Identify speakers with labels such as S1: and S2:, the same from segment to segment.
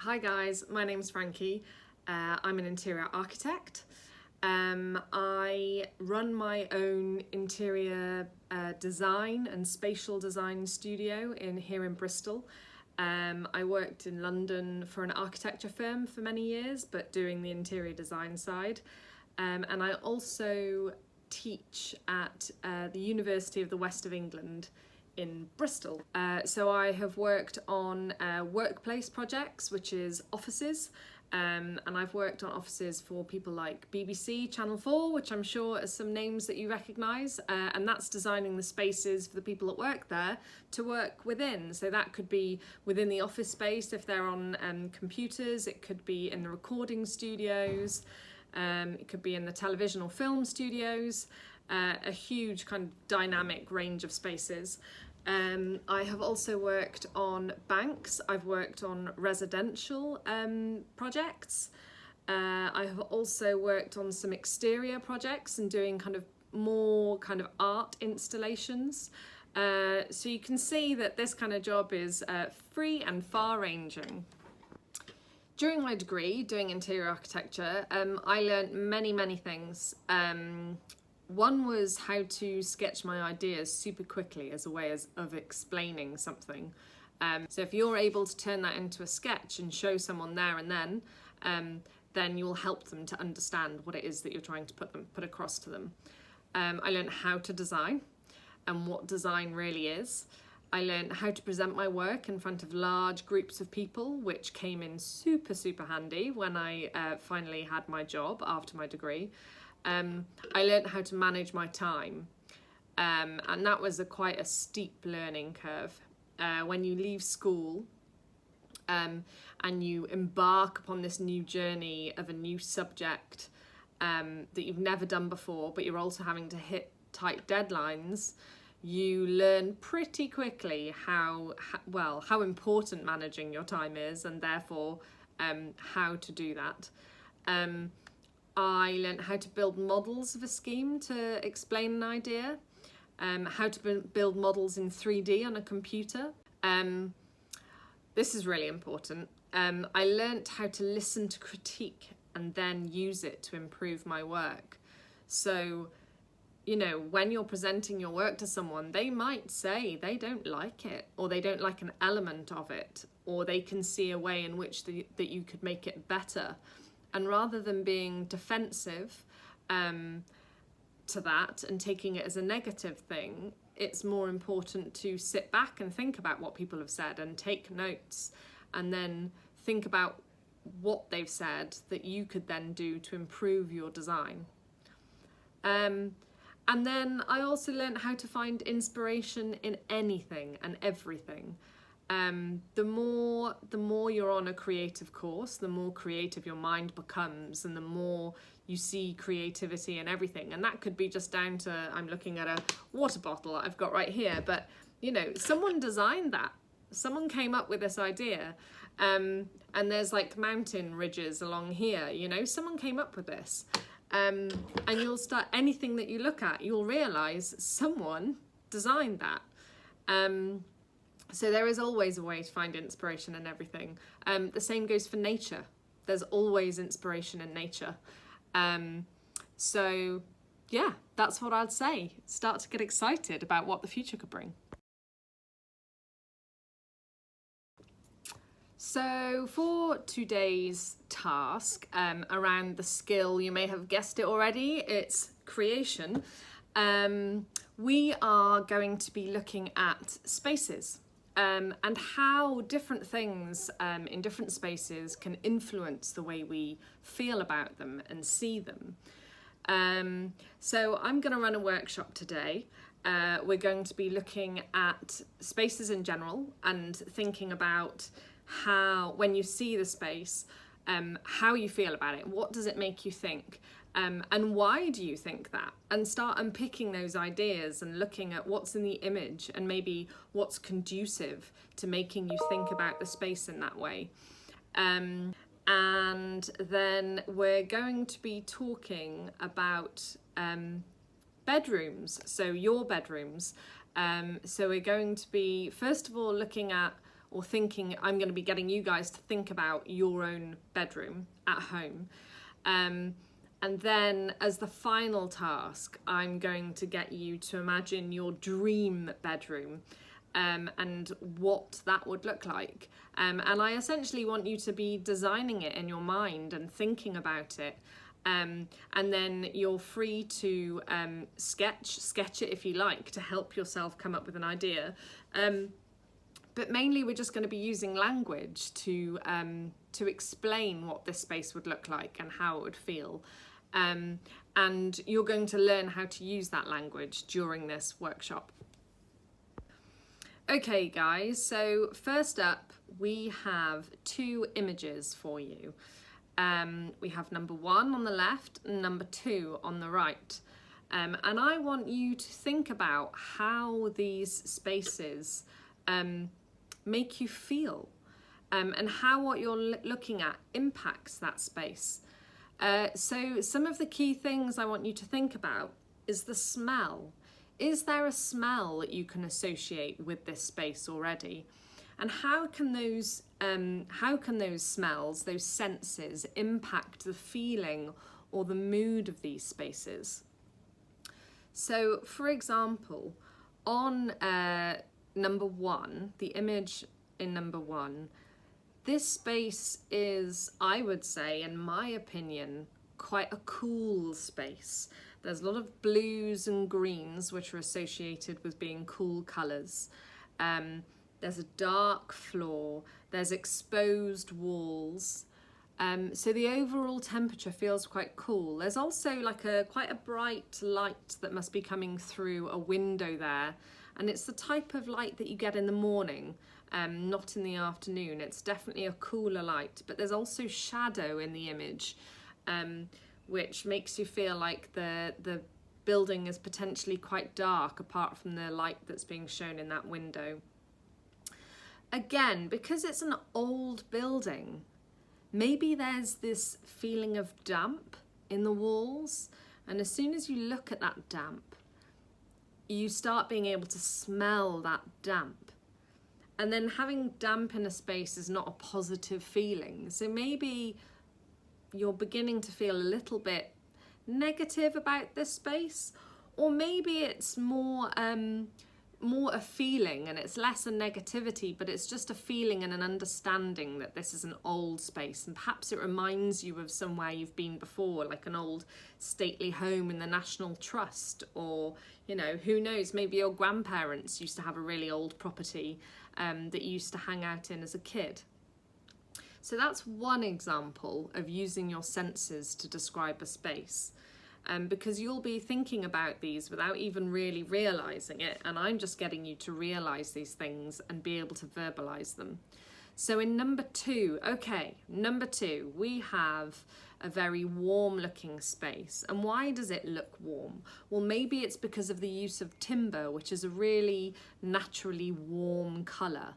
S1: Hi guys, my name's Frankie. I'm an interior architect. I run my own interior design and spatial design studio here in Bristol. I worked in London for an architecture firm for many years, but doing the interior design side. And I also teach at the University of the West of England in Bristol. So I have worked on workplace projects, which is offices, and I've worked on offices for people like BBC, Channel 4, which I'm sure are some names that you recognise, and that's designing the spaces for the people that work there to work within. So that could be within the office space if they're on computers, it could be in the recording studios, it could be in the television or film studios, a huge kind of dynamic range of spaces. I have also worked on banks, I've worked on residential projects. I have also worked on some exterior projects and doing more art installations. So you can see that this kind of job is free and far-ranging. During my degree, doing interior architecture, I learned many things. One was how to sketch my ideas super quickly as a way of explaining something. So if you're able to turn that into a sketch and show someone there and then you'll help them to understand what it is that you're trying to put across to them. I learned how to design and what design really is. I learned how to present my work in front of large groups of people, which came in super handy when I finally had my job after my degree. I learned how to manage my time, and that was quite a steep learning curve. When you leave school and you embark upon this new journey of a new subject that you've never done before, but you're also having to hit tight deadlines, you learn pretty quickly how important managing your time is, and therefore how to do that. I learned how to build models of a scheme to explain an idea, how to build models in 3D on a computer. This is really important. I learned how to listen to critique and then use it to improve my work. So, when you're presenting your work to someone, they might say they don't like it, or they don't like an element of it, or they can see a way in which that you could make it better. And rather than being defensive to that and taking it as a negative thing, it's more important to sit back and think about what people have said and take notes, and then think about what they've said that you could then do to improve your design. And then I also learned how to find inspiration in anything and everything. The more you're on a creative course, the more creative your mind becomes, and the more you see creativity in everything. And that could be just down to, I'm looking at a water bottle I've got right here, but someone designed that. Someone came up with this idea, and there's like mountain ridges along here, someone came up with this. And you'll start, anything that you look at, you'll realise someone designed that. So there is always a way to find inspiration in everything. The same goes for nature. There's always inspiration in nature. So yeah, that's what I'd say. Start to get excited about what the future could bring. So for today's task, around the skill, you may have guessed it already, it's creation. We are going to be looking at spaces. And how different things in different spaces can influence the way we feel about them and see them. So I'm going to run a workshop today. We're going to be looking at spaces in general and thinking about how, when you see the space, how you feel about it. What does it make you think? And why do you think that? And start unpicking those ideas and looking at what's in the image and maybe what's conducive to making you think about the space in that way. And then we're going to be talking about bedrooms, so your bedrooms. So we're going to be, first of all, looking at or thinking, I'm going to be getting you guys to think about your own bedroom at home. And then as the final task, I'm going to get you to imagine your dream bedroom, and what that would look like. And I essentially want you to be designing it in your mind and thinking about it. And then you're free to sketch it if you like, to help yourself come up with an idea. But mainly we're just going to be using language to explain what this space would look like and how it would feel. And you're going to learn how to use that language during this workshop. Okay guys, so first up we have 2 images for you. We have number 1 on the left and number 2 on the right. And I want you to think about how these spaces make you feel, and how what you're looking at impacts that space. So some of the key things I want you to think about is the smell. Is there a smell that you can associate with this space already? And how can those smells, those senses, impact the feeling or the mood of these spaces? So, for example, on number 1, the image in number 1, this space is, I would say, in my opinion, quite a cool space. There's a lot of blues and greens which are associated with being cool colours. There's a dark floor, there's exposed walls. So the overall temperature feels quite cool. There's also like quite a bright light that must be coming through a window there. And it's the type of light that you get in the morning, not in the afternoon. It's definitely a cooler light, but there's also shadow in the image, which makes you feel like the building is potentially quite dark apart from the light that's being shown in that window. Again, because it's an old building, maybe there's this feeling of damp in the walls, and as soon as you look at that damp, you start being able to smell that damp. And then having damp in a space is not a positive feeling. So maybe you're beginning to feel a little bit negative about this space, or maybe it's more a feeling and it's less a negativity, but it's just a feeling and an understanding that this is an old space, and perhaps it reminds you of somewhere you've been before, like an old stately home in the National Trust, or, you know, who knows, maybe your grandparents used to have a really old property that you used to hang out in as a kid. So that's one example of using your senses to describe a space. Because you'll be thinking about these without even really realising it, and I'm just getting you to realise these things and be able to verbalise them. So in number 2, we have a very warm looking space. And why does it look warm? Well, maybe it's because of the use of timber, which is a really naturally warm colour.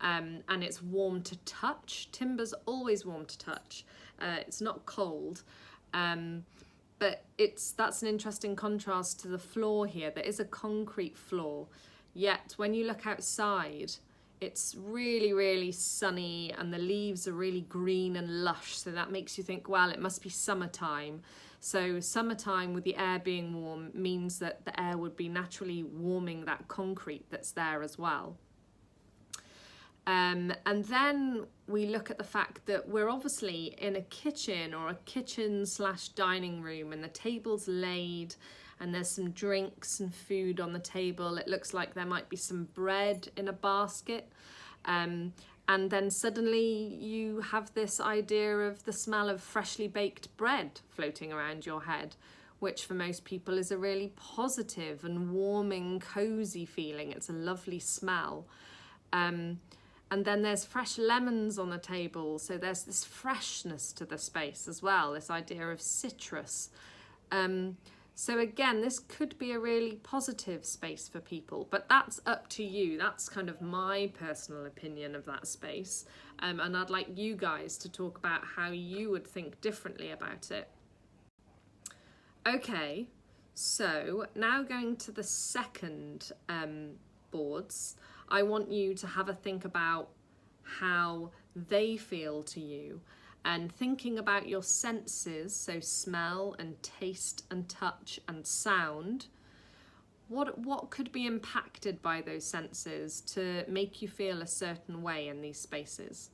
S1: And it's warm to touch. Timber's always warm to touch. It's not cold. But that's an interesting contrast to the floor here. There is a concrete floor, yet when you look outside, it's really, really sunny and the leaves are really green and lush. So that makes you think, well, it must be summertime. So summertime with the air being warm means that the air would be naturally warming that concrete that's there as well. And then we look at the fact that we're obviously in a kitchen or a kitchen/dining room, and the table's laid and there's some drinks and food on the table. It looks like there might be some bread in a basket. And then suddenly you have this idea of the smell of freshly baked bread floating around your head, which for most people is a really positive and warming, cozy feeling. It's a lovely smell. And then there's fresh lemons on the table, so there's this freshness to the space as well, this idea of citrus. So again, this could be a really positive space for people, but that's up to you. That's kind of my personal opinion of that space. And I'd like you guys to talk about how you would think differently about it. Okay, so now going to the second boards, I want you to have a think about how they feel to you, and thinking about your senses, so smell and taste and touch and sound. What could be impacted by those senses to make you feel a certain way in these spaces?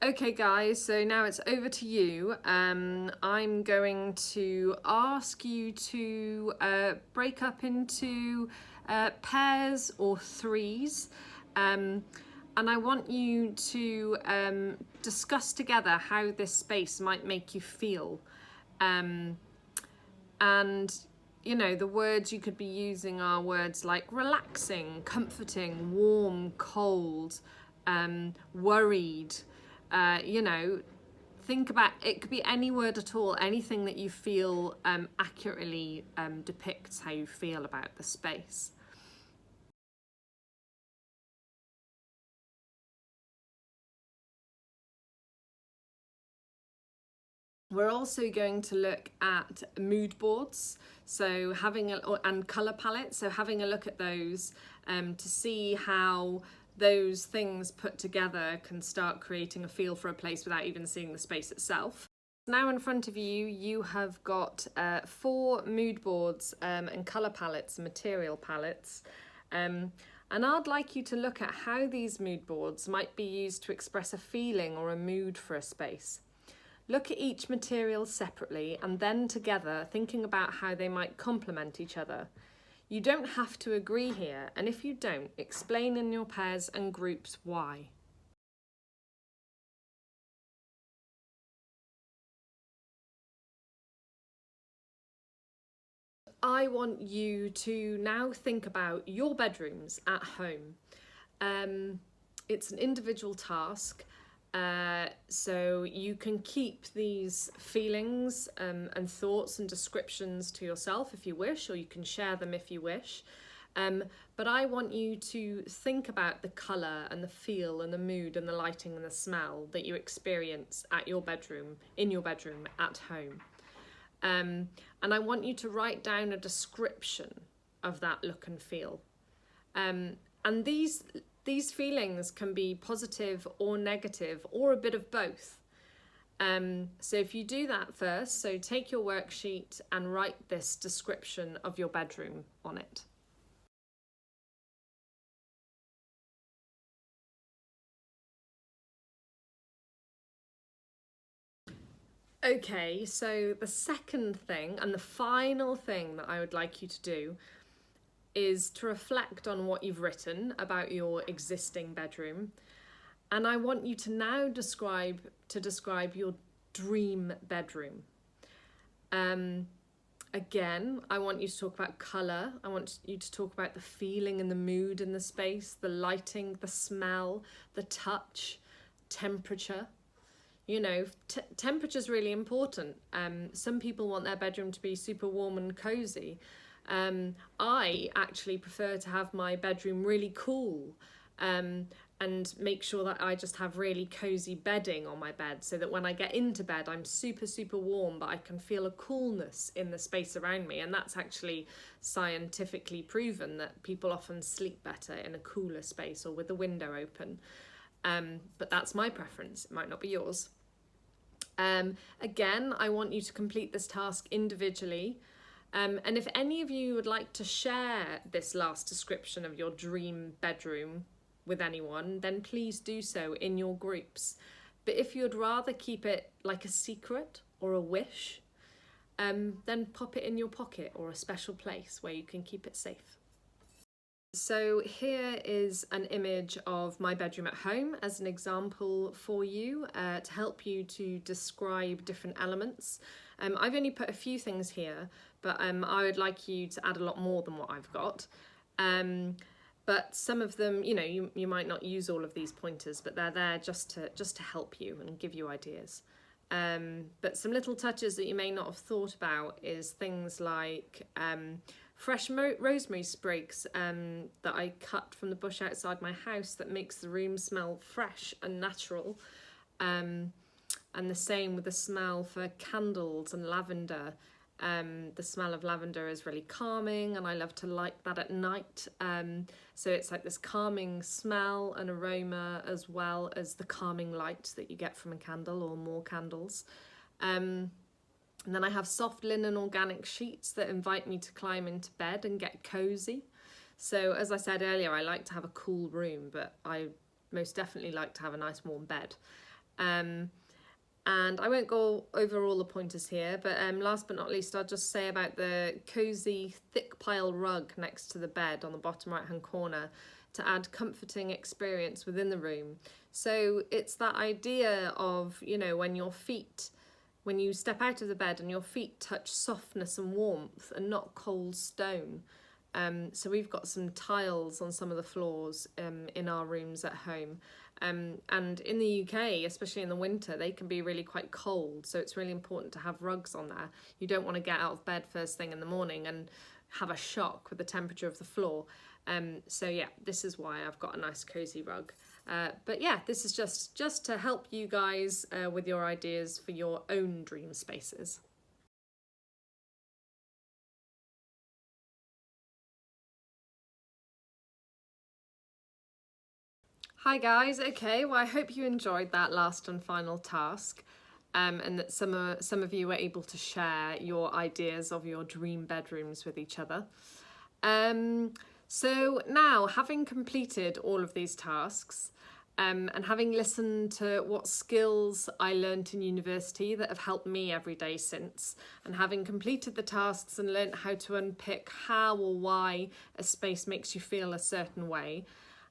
S1: Okay guys, so now it's over to you. I'm going to ask you to break up into pairs or threes, and I want you to discuss together how this space might make you feel. And you know, the words you could be using are words like relaxing, comforting, warm, cold, worried. You know, think about, it could be any word at all, anything that you feel accurately depicts how you feel about the space. We're also going to look at mood boards, so and colour palettes, so having a look at those to see how those things put together can start creating a feel for a place without even seeing the space itself. Now in front of you, you have got 4 mood boards and colour palettes, material palettes. And I'd like you to look at how these mood boards might be used to express a feeling or a mood for a space. Look at each material separately and then together, thinking about how they might complement each other. You don't have to agree here, and if you don't, explain in your pairs and groups why. I want you to now think about your bedrooms at home. It's an individual task, so you can keep these feelings and thoughts and descriptions to yourself if you wish, or you can share them if you wish. But I want you to think about the colour and the feel and the mood and the lighting and the smell that you experience at your bedroom, in your bedroom at home. And I want you to write down a description of that look and feel. And these feelings can be positive or negative or a bit of both. So if you do that first, so take your worksheet and write this description of your bedroom on it. Okay, so the second thing and the final thing that I would like you to do is to reflect on what you've written about your existing bedroom. And I want you to now describe your dream bedroom. Again, I want you to talk about colour. I want you to talk about the feeling and the mood in the space, the lighting, the smell, the touch, temperature. You know, temperature is really important. Some people want their bedroom to be super warm and cosy. I actually prefer to have my bedroom really cool and make sure that I just have really cozy bedding on my bed so that when I get into bed I'm super, super warm, but I can feel a coolness in the space around me. And that's actually scientifically proven that people often sleep better in a cooler space or with the window open. But that's my preference, it might not be yours. Again, I want you to complete this task individually. And if any of you would like to share this last description of your dream bedroom with anyone, then please do so in your groups. But if you'd rather keep it like a secret or a wish, then pop it in your pocket or a special place where you can keep it safe. So here is an image of my bedroom at home as an example for you to help you to describe different elements. I've only put a few things here, but I would like you to add a lot more than what I've got. But some of them, you know, you might not use all of these pointers, but they're there just to help you and give you ideas. But some little touches that you may not have thought about is things like fresh rosemary sprigs that I cut from the bush outside my house that makes the room smell fresh and natural. And the same with the smell for candles and lavender The smell of lavender is really calming, and I love to light that at night. So it's like this calming smell and aroma, as well as the calming light that you get from a candle or more candles. And then I have soft linen organic sheets that invite me to climb into bed and get cozy. So as I said earlier, I like to have a cool room, but I most definitely like to have a nice warm bed. And I won't go over all the pointers here, but last but not least, I'll just say about the cozy thick pile rug next to the bed on the bottom right hand corner to add comforting experience within the room. So it's that idea of, you know, when you step out of the bed and your feet touch softness and warmth and not cold stone. So we've got some tiles on some of the floors in our rooms at home. And in the UK, especially in the winter, they can be really quite cold. So it's really important to have rugs on there. You don't want to get out of bed first thing in the morning and have a shock with the temperature of the floor. So yeah, this is why I've got a nice cozy rug. But yeah, this is just to help you guys with your ideas for your own dream spaces. Hi guys, okay, well I hope you enjoyed that last and final task, and that some of you were able to share your ideas of your dream bedrooms with each other. So now, having completed all of these tasks, and having listened to what skills I learnt in university that have helped me every day since, and having completed the tasks and learnt how to unpick how or why a space makes you feel a certain way,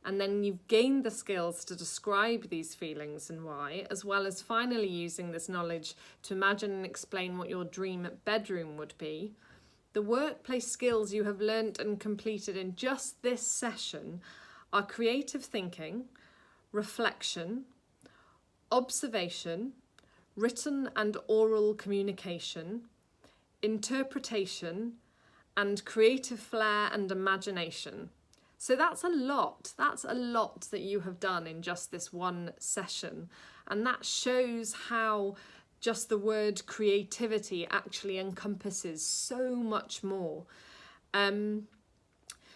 S1: and then you've gained the skills to describe these feelings and why, as well as finally using this knowledge to imagine and explain what your dream bedroom would be. The workplace skills you have learnt and completed in just this session are creative thinking, reflection, observation, written and oral communication, interpretation, and creative flair and imagination. So that's a lot that you have done in just this one session. And that shows how just the word creativity actually encompasses so much more.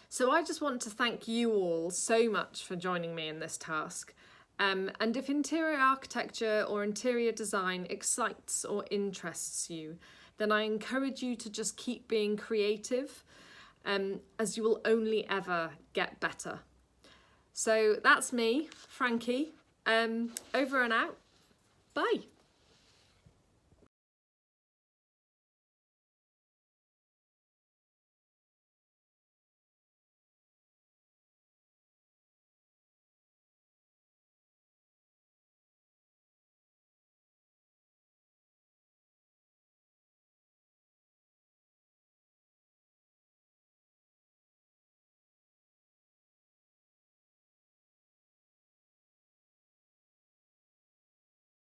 S1: So I just want to thank you all so much for joining me in this task. And if interior architecture or interior design excites or interests you, then I encourage you to just keep being creative, as you will only ever get better. So that's me, Frankie, over and out. Bye.